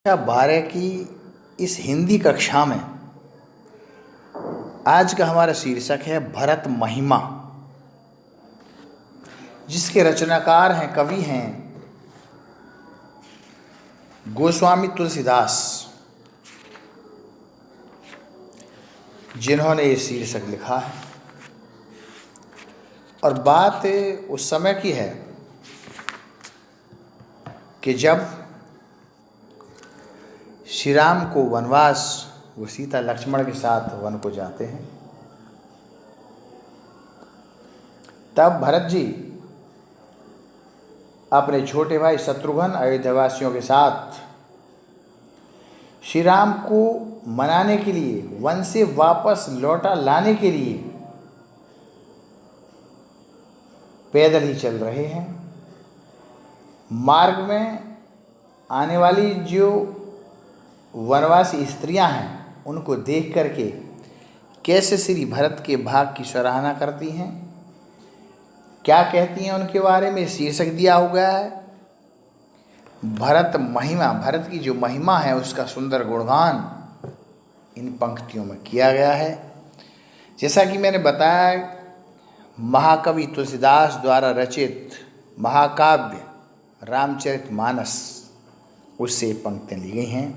कक्षा 12 की इस हिंदी कक्षा में आज का हमारा शीर्षक है भरत महिमा, जिसके रचनाकार हैं, कवि हैं गोस्वामी तुलसीदास, जिन्होंने ये शीर्षक लिखा है। और बात उस समय की है कि जब श्री राम को वनवास, वो सीता लक्ष्मण के साथ वन को जाते हैं, तब भरत जी अपने छोटे भाई शत्रुघ्न अयोध्यावासियों के साथ श्री राम को मनाने के लिए, वन से वापस लौटा लाने के लिए पैदल ही चल रहे हैं। मार्ग में आने वाली जो वनवासी स्त्रियां हैं, उनको देख करके कैसे श्री भरत के भाग की सराहना करती हैं, क्या कहती हैं उनके बारे में शीर्षक दिया हुआ है भरत महिमा। भरत की जो महिमा है उसका सुंदर गुणगान इन पंक्तियों में किया गया है। जैसा कि मैंने बताया, महाकवि तुलसीदास द्वारा रचित महाकाव्य रामचरितमानस, उससे पंक्तियाँ ली गई हैं।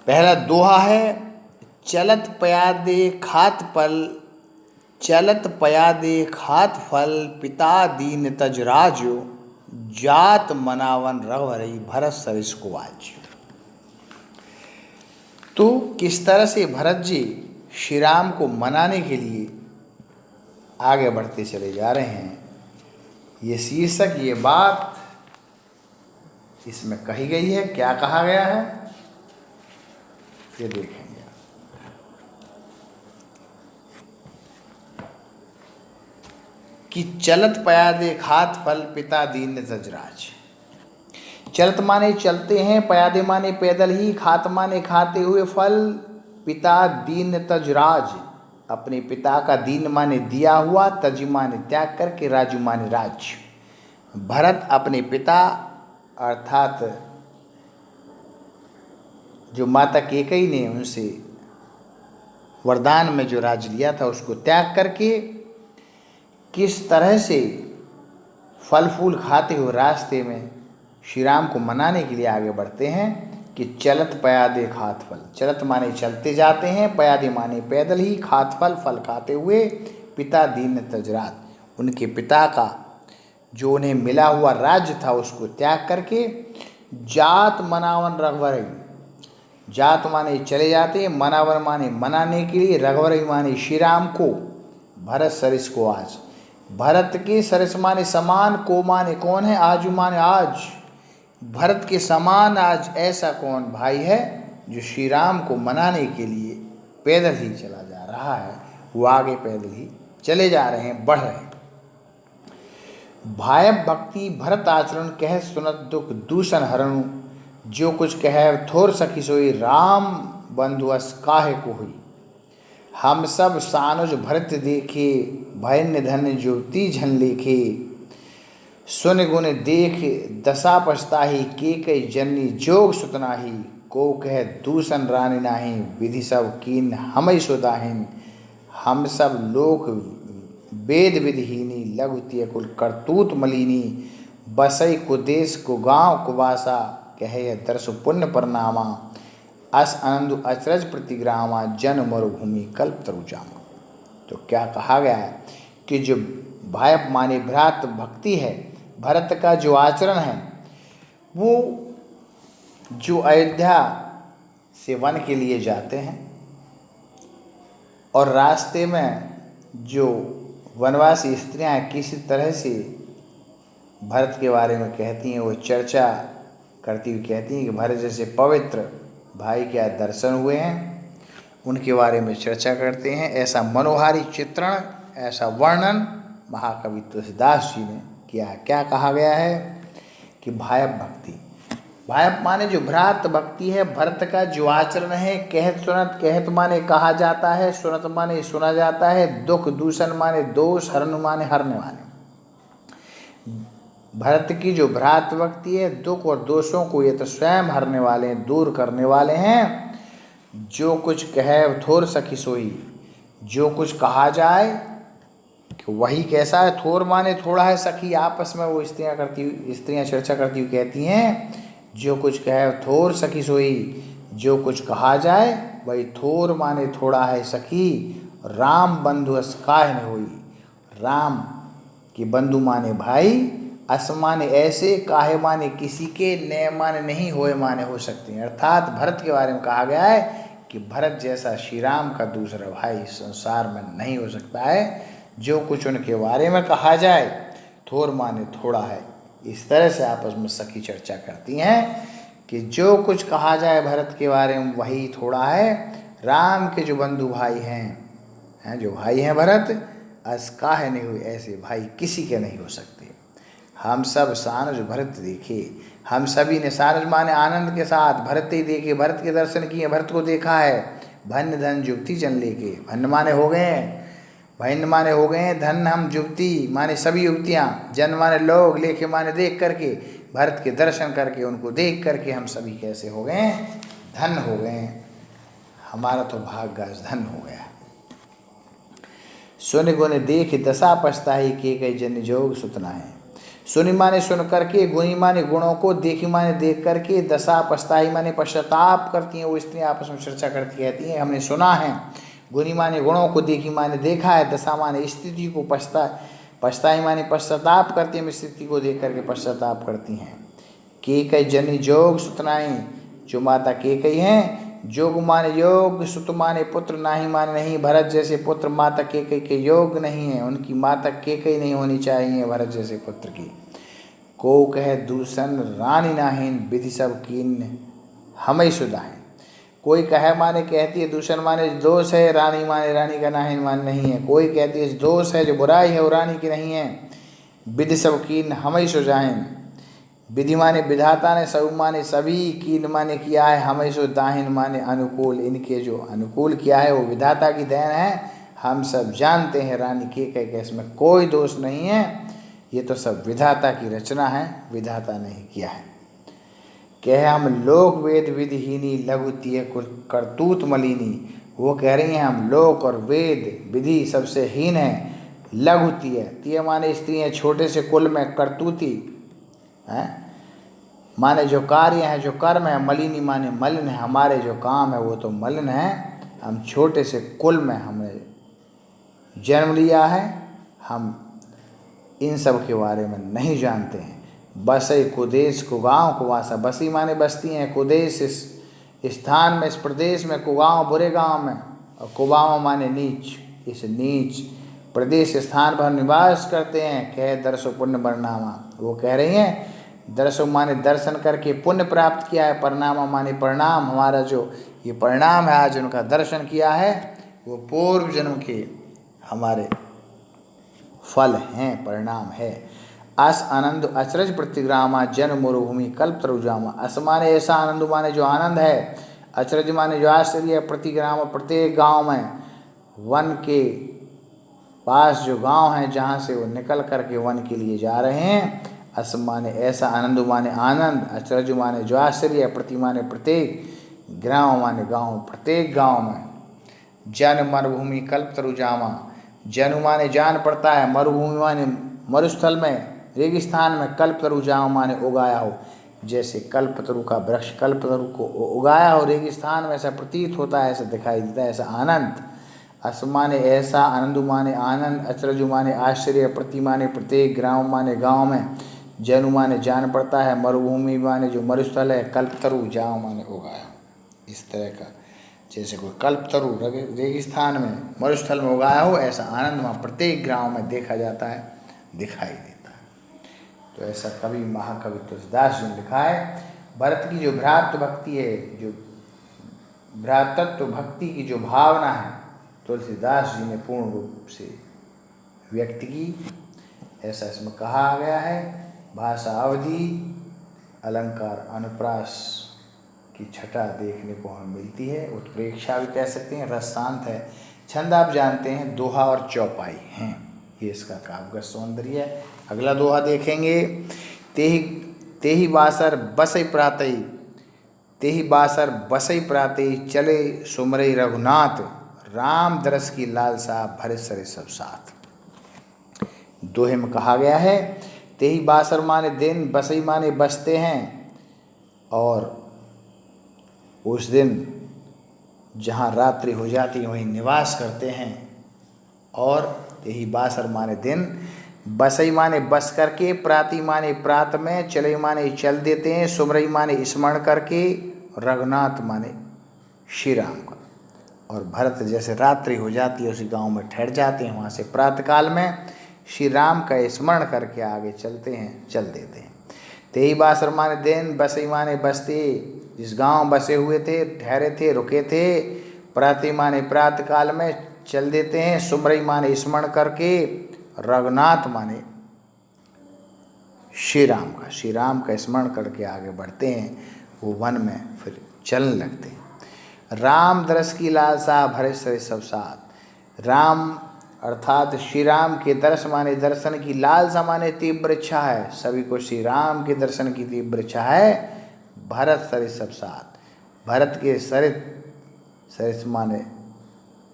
पहला दोहा है, चलत पयादे खात फल, चलत पयादे खात फल, पिता दीन तजराजो, जात मनावन रघुवरई भरत सरिस को आज। तो किस तरह से भरत जी श्री राम को मनाने के लिए आगे बढ़ते चले जा रहे हैं, ये शीर्षक, ये बात इसमें कही गई है। क्या कहा गया है ये देखेंगे। कि चलत पयादे खात फल, पिता दीन तजराज। चलत माने चलते हैं, पयादे माने पैदल ही, खात माने खाते हुए फल, पिता दीन तजराज, अपने पिता का दीन माने दिया हुआ, तज माने त्याग करके, राजू माने राज्य। भरत अपने पिता अर्थात जो माता कैकेयी ने उनसे वरदान में जो राज लिया था, उसको त्याग करके किस तरह से फल फूल खाते हुए रास्ते में श्री राम को मनाने के लिए आगे बढ़ते हैं। कि चलत पयादे खात फल, चलत माने चलते जाते हैं, पयादे माने पैदल ही, खात फल, फल खाते हुए, पिता दीन तजरात, उनके पिता का जो उन्हें मिला हुआ राज्य था उसको त्याग करके, जात मनावन रघुवरई, जात माने चले जाते हैं, मनावन माने मनाने के लिए, रघुवरई माने श्री राम को, भरत सरिस को आज। भरत के सरिस माने समान, को माने कौन है, आजू माने आज। भरत के समान आज ऐसा कौन भाई है जो श्री राम को मनाने के लिए पैदल ही चला जा रहा है। वो आगे पैदल ही चले जा रहे हैं, बढ़ रहे हैं। भाय भक्ति भरत आचरण, कह सुनत दुख दूषण हरणु, जो कुछ कह थोर सखी सोई, राम बंधुअस काहे को हुई। हम सब सानुज भरत देखे, भय निधन ज्योति झन लेखे, सुन गुण देख दशा पछताही, कैकेयी जननी जोग सुतनाही, को कह दूषण रानी नाही, विधि सब कीन हमई सुदाहिन। हम सब लोक वेद विधिहीनी, लघु तिय कुल करतूत मलिनी, बसई कुदेश को गाँव कुवासा, कहे दर्श पुण्य परनामा, अस आनंद अचरज प्रतिग्रामा, जन मरुभूमि कल्प तरुजामा। तो क्या कहा गया है कि जो भाई माने भ्रात भक्ति है, भरत का जो आचरण है, वो जो अयोध्या से वन के लिए जाते हैं और रास्ते में जो वनवासी स्त्रियां किसी तरह से भरत के बारे में कहती हैं, वो चर्चा करती हुई कहती हैं कि भरत जैसे पवित्र भाई के आज दर्शन हुए हैं, उनके बारे में चर्चा करते हैं। ऐसा मनोहारी चित्रण, ऐसा वर्णन महाकवि तुलसीदास जी ने किया है। क्या कहा गया है कि भायप भक्ति, भायप माने जो भ्रात भक्ति है, भरत का जो आचरण है, कहत सुनत, कहत माने कहा जाता है, सुनत माने सुना जाता है, दुख दूषण माने दोष, हरण माने हरने वाले। भरत की जो भ्रातृभक्ति है, दुख और दोषों को ये तो स्वयं हरने वाले हैं, दूर करने वाले हैं। जो कुछ कहे थोर सखी सोई, जो कुछ कहा जाए कि वही कैसा है। थोर माने थोड़ा है, सखी आपस में वो स्त्रियां चर्चा करती हुई कहती हैं, जो कुछ कहे थोर सखी सोई, जो कुछ कहा जाए वही थोर माने थोड़ा है सखी। राम बंधु अस काहे न होई, राम के बंधु माने भाई, अस माने ऐसे, काहे माने किसी के, नए माने नहीं, होए माने हो सकते हैं। अर्थात भरत के बारे में कहा गया है कि भरत जैसा श्री राम का दूसरा भाई इस संसार में नहीं हो सकता है। जो कुछ उनके बारे में कहा जाए, थोर माने थोड़ा है। इस तरह से आपस में सखी चर्चा करती हैं कि जो कुछ कहा जाए भरत के बारे में वही थोड़ा है। राम के जो बंधु भाई हैं जो भाई हैं भरत, अस काहे नहीं हुए, ऐसे भाई किसी के नहीं हो सकते। हम सब सानुज भरत देखे, हम सभी ने, सानुज माने आनंद के साथ, भरत ही देखे, भरत के दर्शन किए, भरत को देखा है। भन्न धन युक्ति जन लेके, भन्न माने हो गए हैं, भन्न माने हो गए हैं, धन हम युक्ति माने सभी युक्तियाँ, जन माने लोग, लेके माने देख करके, भरत के दर्शन करके, उनको देख करके हम सभी कैसे हो गए हैं, धन हो गए हैं। हमारा तो भाग्य धन हो गया। सुन गुण देख दशा पछताई, के कई जन जोग सुतना है। सुनि माने सुन करके, गुणी माने गुणों को, देखी माने देख करके, दशा पछताई माने पश्चाताप करती हैं वो स्त्रियाँ, आपस में चर्चा करती कहती हैं हमने सुना है। गुणी माने गुणों को, देखी माने देखा है, दशा माने स्थिति को, पछताई माने पश्चाताप करती हैं, स्थिति को देख करके पश्चाताप करती हैं। के कई जनी जोग सुतनाई, जो माता के कई हैं, जोग माने योग, सुत माने पुत्र, नाही माने नहीं, भरत जैसे पुत्र माता के कई के योग नहीं है, उनकी माता के कई नहीं होनी चाहिए भरत जैसे पुत्र की। को कहे दूषण रानी नाहीन, विधि सब कीन हमें सुधाएं। कोई कहे माने कहती है दूषण माने दोष है, रानी माने रानी का नाहीन माने नहीं है। कोई कहती है दोष है, जो बुराई है वो रानी की नहीं है। विधि सब कीन हमें सुझाएं, विधि माने विधाता ने, सब माने सभी, कीन माने किया है, हमें सो दाहिन माने अनुकूल, इनके जो अनुकूल किया है वो विधाता की देन है। हम सब जानते हैं रानी के कई इसमें कोई दोष नहीं है, ये तो सब विधाता की रचना है, विधाता नहीं किया है। कह हम लोक वेद विधिहीनी, लघु तिय करतूत मलिनी। वो कह रही हैं हम लोक और वेद विधि सबसे हीन है। लघु तिय माने स्त्री है, छोटे से कुल में, करतूती है माने जो कार्य है, जो कर्म है, मलिनी माने मलिन है, हमारे जो काम है वो तो मलिन है। हम छोटे से कुल में हमने जन्म लिया है, हम इन सब के बारे में नहीं जानते हैं। बसई कुदेश कुगाँव कुवासा, बसी माने बसती हैं, कुदेश इस स्थान में, इस प्रदेश में, कुगाँव बुरे गांव में, और कुबाँव माने नीच, इस नीच प्रदेश स्थान पर निवास करते हैं। कह दर्शो पुण्य परिणामा, वो कह रही हैं दर्शो माने दर्शन करके पुण्य प्राप्त किया है, परिणामा माने परिणाम, हमारा जो ये परिणाम है आज उनका दर्शन किया है वो पूर्व जन्म के हमारे फल हैं, परिणाम है। अस आनंद अचरज प्रतिग्रामा, जन मरुभूमि कल्प तरुजामा। अस माने ऐसा, आनंद माने जो आनंद है, अचरज माने जो आश्चर्य, प्रतिग्राम प्रत्येक गांव में, वन के पास जो गांव हैं जहाँ से वो निकल करके वन के लिए जा रहे हैं। अस माने ऐसा, आनंद माने आनंद, अचरज माने जो आश्चर्य, प्रति माने प्रत्येक, ग्राम माने गांव, प्रत्येक गांव में। जन मरुभूमि कल्प तरुजामा, जन माने जान पड़ता है, मरुभूमि माने मरुस्थल में, रेगिस्तान में, कल्प तरुजामा माने उगाया हो। जैसे कल्पतरु का वृक्ष कल्पतरु को उगाया हो रेगिस्तान में, ऐसा प्रतीत होता है, ऐसा दिखाई देता है, ऐसा आनंद। अस माने ऐसा, आनंद माने आनंद, अचरज माने आश्चर्य, प्रति माने प्रत्येक, ग्राम माने गाँव में, जनु माने जान पड़ता है, मरुभूमि माने जो मरुस्थल है, कल्पतरु जाओ माने उगाया। इस तरह का जैसे कोई कल्पतरु रेगिस्तान में, मरुस्थल में उगाया हो, ऐसा आनंद वहाँ प्रत्येक ग्राम में देखा जाता है, दिखाई देता है। तो ऐसा कवि महाकवि तुलसीदास जी ने लिखा है। भरत की जो भ्रातृ भक्ति है, जो भ्रातृत्व भक्ति की जो भावना है, तुलसीदास जी ने पूर्ण रूप से व्यक्त की, ऐसा इसमें कहा गया है। भाषा अवधि, अलंकार अनुप्रास की छटा देखने को हमें मिलती है, उत्प्रेक्षा भी कह सकते हैं, रस शांत है। छंद आप जानते हैं दोहा और चौपाई हैं, ये इसका काव्यगत सौंदर्य है। अगला दोहा देखेंगे। तेहि तेहि बासर बसई प्रातई, तेहि बासर बसई प्रातई, चले सुमरई रघुनाथ, राम दरस की लालसा भरे सरे सब साथ। दोहे में कहा गया है तेहि बासर माने दिन, बसई माने बसते हैं, और उस दिन जहाँ रात्रि हो जाती है वहीं निवास करते हैं। और तेहि बासर माने दिन, बसई माने बस करके, प्राति माने प्रात में, चले माने चल देते हैं, सुमरई माने स्मरण करके, रघुनाथ माने श्री राम का। और भरत जैसे रात्रि हो जाती है उसी गांव में ठहर जाते हैं, वहाँ से प्रातःकाल में श्री राम का स्मरण करके आगे चलते हैं, चल देते हैं। तेहि बासर माने दिन, बसई माने बसते, जिस गांव बसे हुए थे, ठहरे थे, रुके थे, प्राति माने प्रातःकाल में चल देते हैं, सुमरई माने स्मरण करके, रघुनाथ माने श्री राम का, श्री राम का स्मरण करके आगे बढ़ते हैं, वो वन में फिर चलने लगते हैं। राम दरस की लालसा भरे सरे सब साथ। राम अर्थात श्री राम के दर्श माने दर्शन की, लालसा माने तीव्र इच्छा है, सभी को श्री राम के दर्शन की तीव्र इच्छा है। भरत सरित सब साथ, भरत के सरित, सरित माने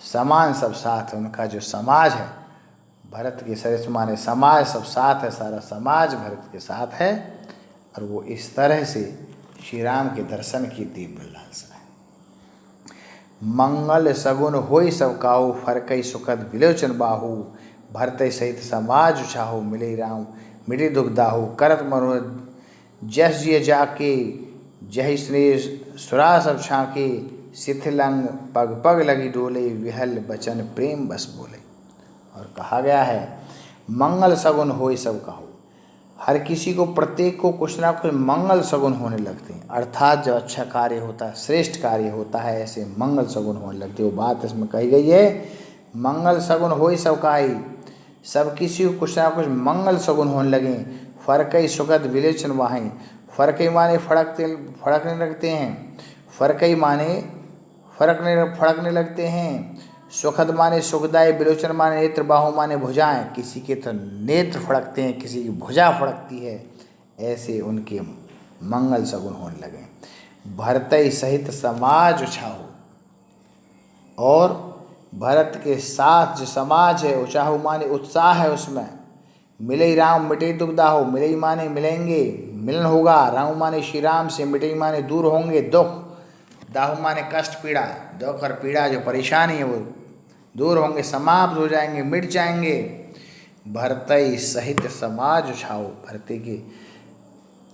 समान सब साथ है, उनका जो समाज है, भरत के सरित माने समाज सब साथ है, सारा समाज भरत के साथ है। और वो इस तरह से श्री राम के दर्शन की तीव्र लालसा है। मंगल सगुन होई सब काहू, फरकई सुखद विलोचन बाहू, भरतई सहित समाज उछाहू, मिले राम मिटे दुख दाहू, करत मनोरथ जस जिय जाके, जहि स्नेह सुरा सब छाके, शिथिलंग पग पग लगी डोले, विहल बचन प्रेम बस बोले। और कहा गया है मंगल सगुन होई सब काहू, हर किसी को, प्रत्येक को कुछ ना कुछ मंगल सगुन होने लगते हैं। अर्थात जब अच्छा कार्य होता है, श्रेष्ठ कार्य होता है, ऐसे मंगल सगुन होने लगते हैं। वो बात इसमें कही गई है, मंगल सगुन होई सब काई, सब किसी को कुछ ना कुछ मंगल सगुन होने लगे। फरकई सुखद विलोचन वाहें, फरकई माने फड़कने लगते हैं, फरकई माने फड़कने लगते हैं, सुखद माने सुखदायी, विलोचन माने नेत्र, बाहु माने भुजाएं, किसी के तो नेत्र फड़कते हैं, किसी की भुजा फड़कती है, ऐसे उनके मंगल सगुन होने लगे। भरतई सहित समाज उछाहू, और भरत के साथ जो समाज है, उछाहू माने उत्साह है उसमें। मिले राम मिटे दुख दाहू, मिले माने मिलेंगे, मिलन होगा, राम माने श्री राम से, मिटे माने दूर होंगे दुख, दाहू माने कष्ट पीड़ा, दुख और पीड़ा जो परेशानी है वो दूर होंगे, समाप्त हो जाएंगे, मिट जाएंगे। भरतई सहित समाज उछाऊ, भरते के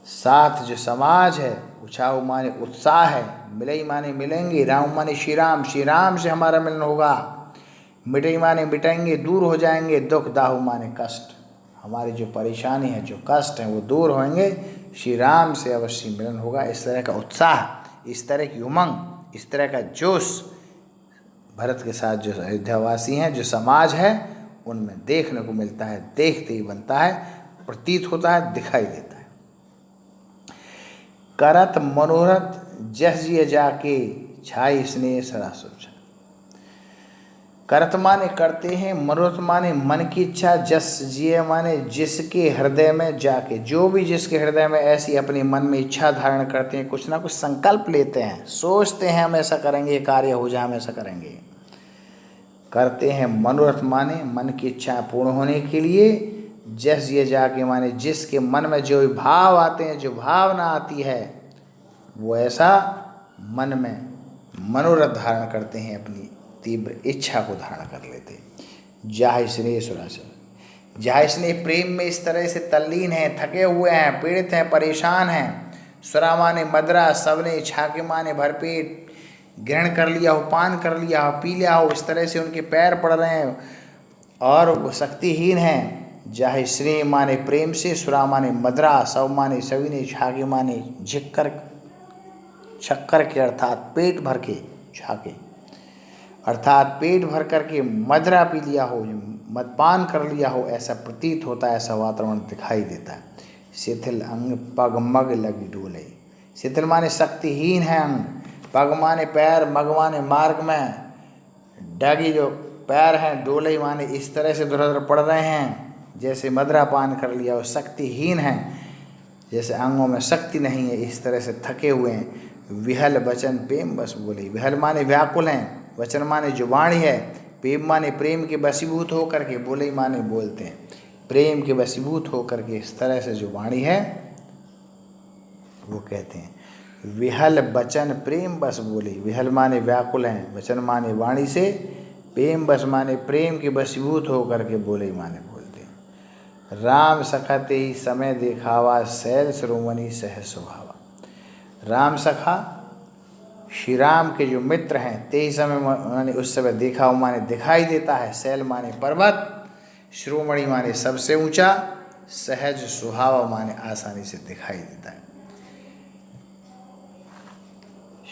साथ जो समाज है, उछाऊ माने उत्साह है, मिलई माने मिलेंगे, राम माने श्री राम, श्री राम से हमारा मिलन होगा, मिटई माने मिटेंगे, दूर हो जाएंगे, दुख दाहू माने कष्ट, हमारी जो परेशानी है, जो कष्ट है वो दूर होंगे, श्री राम से अवश्य मिलन होगा। इस तरह का उत्साह, इस तरह की उमंग, इस तरह का जोश भरत के साथ जो अयोध्यावासी हैं, जो समाज है, उनमें देखने को मिलता है, देखते ही बनता है, प्रतीत होता है, दिखाई देता है। करत मनोरथ जस जिय जाके, छाई स्नेह सरासुर। करत माने करते हैं, मनोरथ माने मन की इच्छा, जस जिय माने जिसके हृदय में जाके, जो भी जिसके हृदय में ऐसी अपने मन में इच्छा धारण करते हैं, कुछ ना कुछ संकल्प लेते हैं, सोचते हैं हम ऐसा करेंगे, कार्य हो जाए हम ऐसा करेंगे, करते हैं। मनोरथ माने मन की इच्छा पूर्ण होने के लिए, जस जिय जाके माने जिसके मन में जो भाव आते हैं, जो भावना आती है, वो ऐसा मन में मनोरथ धारण करते हैं, अपनी तीव्र इच्छा को धारण कर लेते हैं। जाहि स्नेह सुरासुर, जाहि स्नेह प्रेम में इस तरह से तल्लीन हैं, थके हुए हैं, पीड़ित हैं, परेशान हैं। सुरा माने मदरा, सबने छाके माने भरपेट ग्रहण कर लिया हो, पान कर लिया हो, पी लिया हो, इस तरह से उनके पैर पड़ रहे हैं और वो शक्तिहीन हैं। जाहि स्नेह माने प्रेम से, सुरा माने मदरा, सब माने सभी ने, छाके माने झिक्कर छक्कर के, अर्थात पेट भर के, छाके अर्थात पेट भर करके मदरा पी लिया हो, मदपान कर लिया हो, ऐसा प्रतीत होता है, ऐसा वातावरण दिखाई देता है। शिथिल अंग पग मग लगी डोले, शिथिल माने शक्तिहीन है अंग, पग माने पैर, मग माने मार्ग में, डगी जो पैर हैं, डोले माने इस तरह से धुरधुर पड़ रहे हैं, जैसे मदिरा पान कर लिया और शक्तिहीन हैं, जैसे अंगों में शक्ति नहीं है, इस तरह से थके हुए हैं। विहल वचन प्रेम बस बोले। विहल माने व्याकुल हैं, वचन माने जो वाणी है, प्रेम माने प्रेम के वशीभूत होकर के, बोले माने बोलते हैं, प्रेम के वशीभूत होकर के इस तरह से जो वाणी है वो कहते हैं। विहल वचन प्रेम बस बोले। विहल माने व्याकुल हैं, वचन माने वाणी से, प्रेम बस माने प्रेम के वशीभूत होकर के बोले माने बोलते हैं। राम सखा ते ही समय देखावा, शैल शिरोमणि सह स्वभावा। राम सखा श्री राम के जो मित्र हैं, ते ही समय माने उस समय देखा माने दिखाई देता है। शैल माने पर्वत, शिरोमणि माने सबसे ऊंचा, सहज स्वभाव माने आसानी से दिखाई देता है।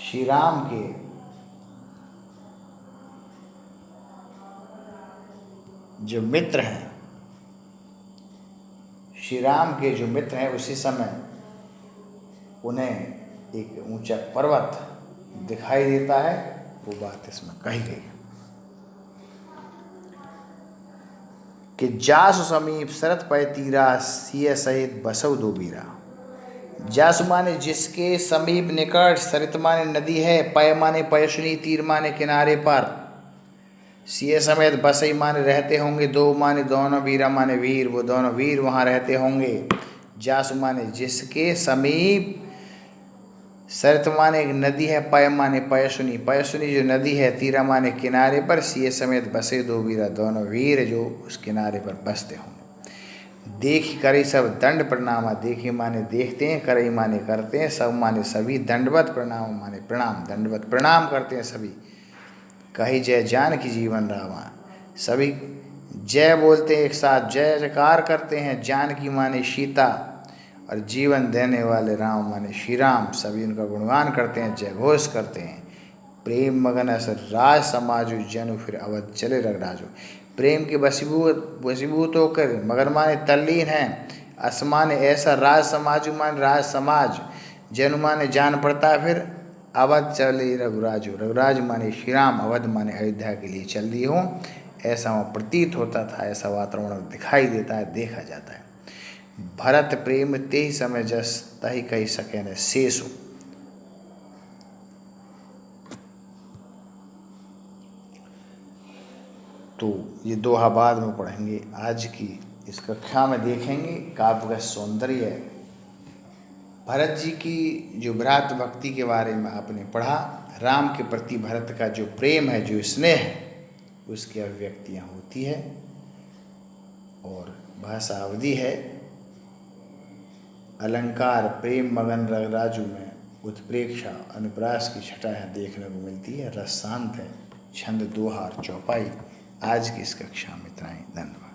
श्री राम के जो मित्र हैं, श्री राम के जो मित्र हैं, उसी समय उन्हें एक ऊंचा पर्वत दिखाई देता है। वो बात इसमें कही गई कि जासु समीप शरत पय तीरा, सिय सहित बसव दो बीरा। जासु माने जिसके समीप निकट, सरित माने नदी है, पय माने पयसुनी, तीर माने किनारे पर, सिय समेत बसई माने रहते होंगे, दो माने दोनों, बीरा माने वीर, वो दोनों वीर वहाँ रहते होंगे। जासु माने जिसके समीप, सरित माने एक नदी है, पय माने पयसुनी, पयसुनी जो नदी है, तीरा माने किनारे पर, सिय समेत बसे दो वीरा, दोनों वीर जो उस किनारे पर बसते होंगे। देखी करे सब दंड प्रणामा। देखी माने देखते हैं, करई माने करते हैं, सब माने सभी, दंडवत प्रणाम माने प्रणाम, दंडवत प्रणाम करते हैं सभी। कही जय जानकी जीवन रामा। सभी जय बोलते हैं एक साथ, जय जयकार करते हैं। जानकी माने सीता और जीवन देने वाले राम माने श्री राम, सभी उनका गुणगान करते हैं, जय घोष करते हैं। प्रेम मगन असर राज समाजु, जनु फिर अवध चले रगराजो। प्रेम के वशीभूत होकर, मगन माने तल्लीन हैं, अस माने ऐसा, राज समाजु माने राज समाज, जनु माने जान पड़ता है, फिर अवध चले रघुराजो। रघुराज माने श्री राम, अवध माने अयोध्या के लिए चल दिए हों, ऐसा वहाँ प्रतीत होता था, ऐसा वातावरण दिखाई देता है, देखा जाता है। भरत प्रेम ते ही समय जस, तही कही सके न शेषु। तो ये दोहा बाद में पढ़ेंगे। आज की इस कक्षा में देखेंगे काव्य का सौंदर्य। भरत जी की जो भ्रात भक्ति के बारे में आपने पढ़ा, राम के प्रति भरत का जो प्रेम है, जो स्नेह है, उसकी अभिव्यक्तियाँ होती है। और भाषा अवधि है, अलंकार प्रेम मगन रगराजू में उत्प्रेक्षा अनुप्रास की छटा है देखने को मिलती है। रस शांत है, छंद दोहा और चौपाई। आज की इस कक्षा में इतना ही। धन्यवाद।